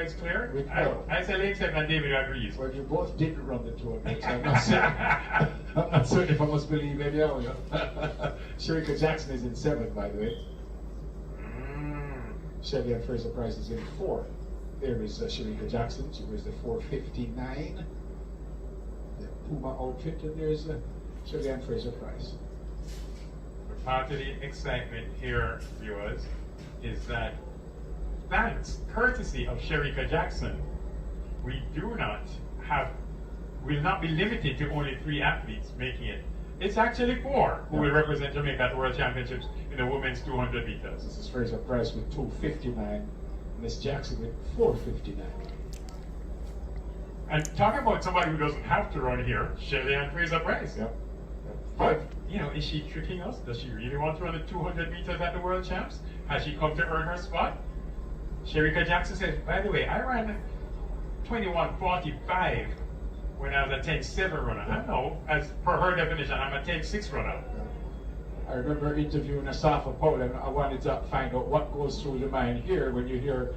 It's clear? No. I said lane 7 and David agrees. Well, you both didn't run the 200, so I'm not certain if I must believe any of you. Shericka Jackson is in 7, by the way. Shelly-Ann Fraser-Pryce is in 4. There is Shericka Jackson. She wears the 459. The Puma outfit, and there's Shelly-Ann Fraser-Pryce. Part of the excitement here, viewers, is that thanks, courtesy of Shericka Jackson, we will not be limited to only 3 athletes making it. It's actually 4 who will represent Jamaica at the World Championships in the women's 200 meters. This is Fraser-Pryce with 259, Miss Jackson with 459. And talking about somebody who doesn't have to run here, Shelly-Ann Fraser-Pryce. Yep. But, you know, is she tricking us? Does she really want to run the 200 meters at the World Champs? Has she come to earn her spot? Shericka Jackson says, by the way, I ran 21:45 when I was a 10:7 runner. I know, as per her definition, I'm a 10:6 runner. I remember interviewing Asafa Paul, and I wanted to find out what goes through your mind here when you hear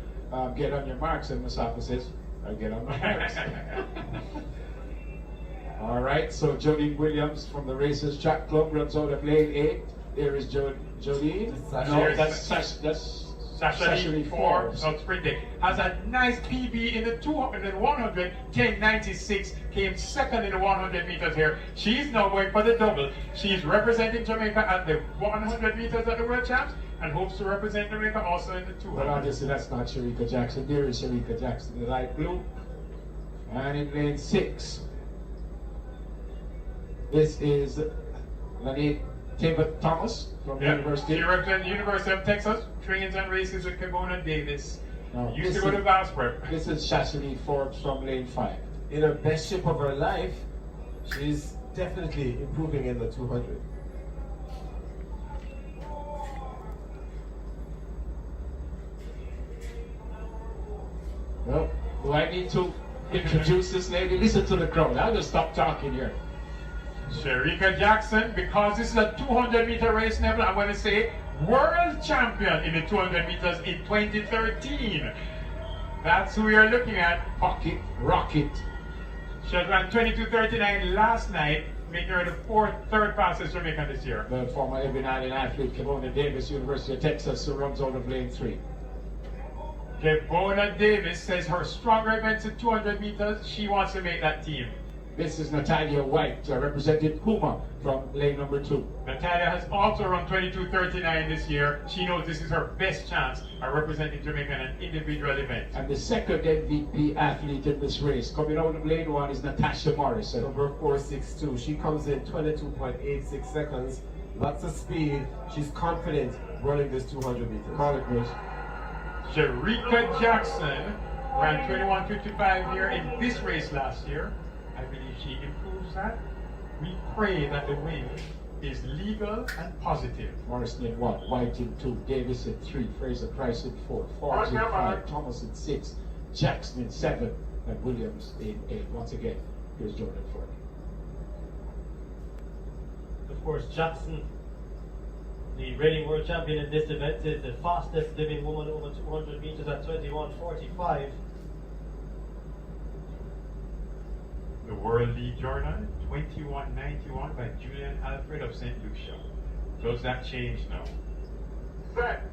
get on your marks, and Asafa says, I get on my marks. All right, so Jolene Williams from the Racers Track Club runs out of lane 8. There is Jolene. No, that's Sasha 4, so sprinting. Has a nice PB in the 200 and 100, 10:96, came second in the 100 meters here. She's now going for the double. She's representing Jamaica at the 100 meters at the World Champs and hopes to represent Jamaica also in the 200. But obviously that's not Shericka Jackson. There is Shericka Jackson, the light blue. And in lane 6, this is Lanae-Tava Thomas from the University. She represents the University of Texas, trains and races with Cabona Davis. No, Used to go to Vals Prep. This is Shashley Forbes from lane 5. In her best shape of her life, she's definitely improving in the 200. Well, do I need to introduce this lady? Listen to the crowd. I'll just stop talking here. Shericka Jackson, because this is a 200-meter race, Neville, I'm going to say world champion in the 200 meters in 2013. That's who we are looking at. Pocket Rocket. She had ran 22:39 last night, making her the third fastest Jamaican this year. The former Ebony Island athlete, Cabona Davis, University of Texas, who runs out of lane 3. Cabona Davis says her stronger events in 200 meters, she wants to make that team. This is Natalia White, representing Puma from lane number 2. Natalia has also run 22:39 this year. She knows this is her best chance at representing Jamaica in an individual event. And the second MVP athlete in this race, coming out of lane 1, is Natasha Morrison. Number 462. She comes in 22.86 seconds. Lots of speed. She's confident running this 200 meters. Call it, Bruce. Shericka Jackson ran 21:55 here in this race last year. I believe she improves that. We pray that the win is legal and positive. Morrison in 1, White in 2, Davis in 3, Fraser-Pryce in 4, Forbes in 5, Thomas in 6, Jackson in 7, and Williams in 8. Once again, here's Jordan Ford. Of course, Jackson, the reigning world champion in this event, is the fastest living woman over 200 meters at 21:45. The world lead journal, 21:91 by Julian Alfred of St. Lucia. Does that change now? Set.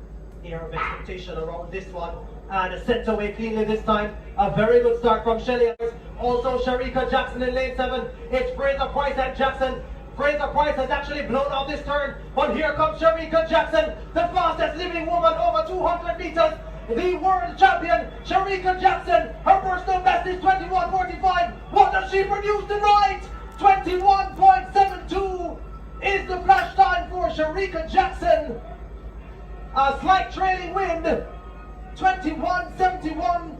Air of expectation around this one, and sent away cleanly this time. A very good start from Shelly. Also Shericka Jackson in lane 7. It's Fraser-Pryce and Jackson. Fraser-Pryce has actually blown out this turn, but here comes Shericka Jackson, the fastest living woman over 200 meters. The world champion, Shericka Jackson. Her personal best is 21:45. What does she produce tonight? 21.72 is the flash time for Shericka Jackson. A slight trailing wind. 21.71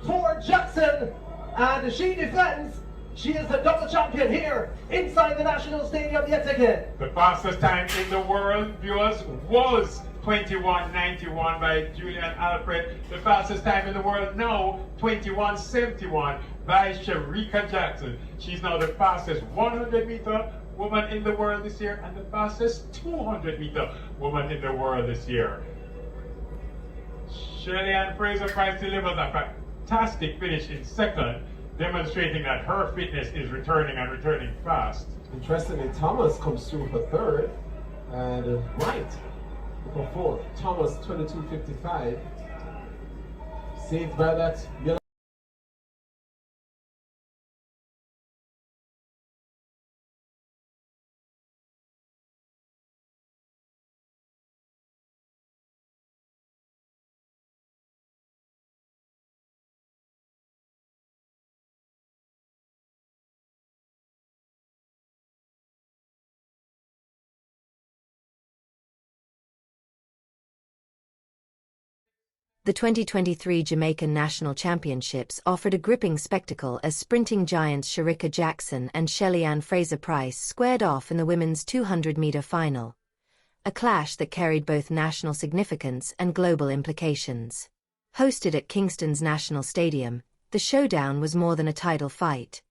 for Jackson. And she defends. She is the double champion here inside the National Stadium yet again. The fastest time in the world, viewers, was 21:91 by Julian Alfred. The fastest time in the world now, 21:71 by Shericka Jackson. She's now the fastest 100-meter woman in the world this year and the fastest 200-meter woman in the world this year. Shelly-Ann Fraser-Pryce delivers that fact. fantastic finish in second, demonstrating that her fitness is returning and returning fast. Interestingly, Thomas comes through for third, and Wright for fourth. Thomas 22.55, saved by that yellow. The 2023 Jamaican National Championships offered a gripping spectacle as sprinting giants Shericka Jackson and Shelly-Ann Fraser-Pryce squared off in the women's 200-meter final, a clash that carried both national significance and global implications. Hosted at Kingston's National Stadium, the showdown was more than a title fight.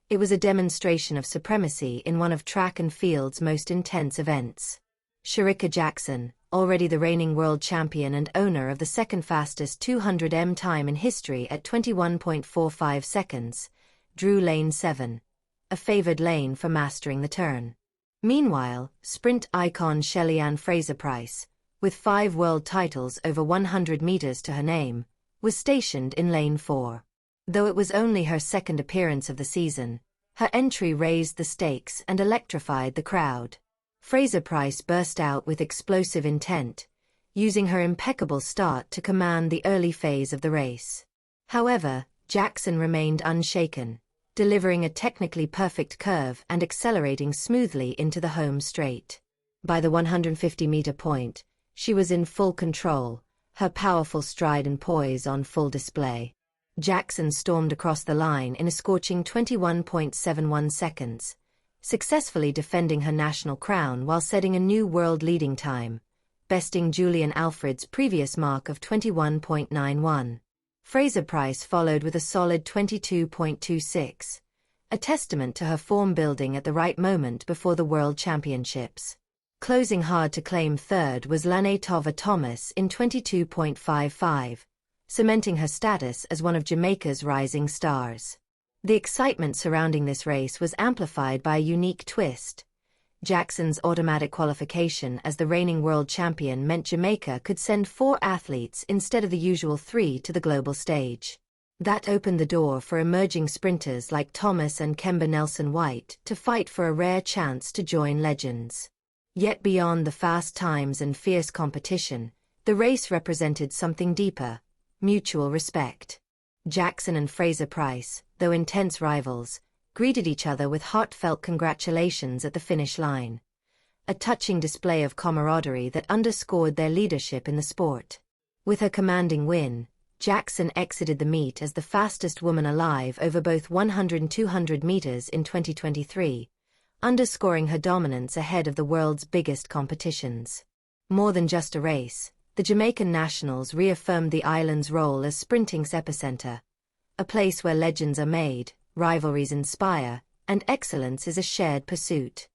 It was a demonstration of supremacy in one of track and field's most intense events. Shericka Jackson, already the reigning world champion and owner of the second fastest 200m time in history at 21.45 seconds, drew lane 7, a favored lane for mastering the turn. Meanwhile, sprint icon Shelly-Ann Fraser-Pryce, with 5 world titles over 100 meters to her name, was stationed in lane 4. Though it was only her second appearance of the season, her entry raised the stakes and electrified the crowd. Fraser-Pryce burst out with explosive intent, using her impeccable start to command the early phase of the race. However, Jackson remained unshaken, delivering a technically perfect curve and accelerating smoothly into the home straight. By the 150-meter point, she was in full control, her powerful stride and poise on full display. Jackson stormed across the line in a scorching 21.71 seconds, successfully defending her national crown while setting a new world leading time, besting Julian Alfred's previous mark of 21.91. Fraser-Pryce followed with a solid 22.26, a testament to her form building at the right moment before the World Championships. Closing hard to claim third was Lanae-Tava Thomas in 22.55, cementing her status as one of Jamaica's rising stars. The excitement surrounding this race was amplified by a unique twist. Jackson's automatic qualification as the reigning world champion meant Jamaica could send 4 athletes instead of the usual 3 to the global stage. That opened the door for emerging sprinters like Thomas and Kemba Nelson-White to fight for a rare chance to join legends. Yet beyond the fast times and fierce competition, the race represented something deeper: mutual respect. Jackson and Fraser-Pryce, though intense rivals, greeted each other with heartfelt congratulations at the finish line, a touching display of camaraderie that underscored their leadership in the sport. With her commanding win, Jackson exited the meet as the fastest woman alive over both 100 and 200 meters in 2023, underscoring her dominance ahead of the world's biggest competitions. More than just a race, the Jamaican Nationals reaffirmed the island's role as sprinting's epicenter, a place where legends are made, rivalries inspire, and excellence is a shared pursuit.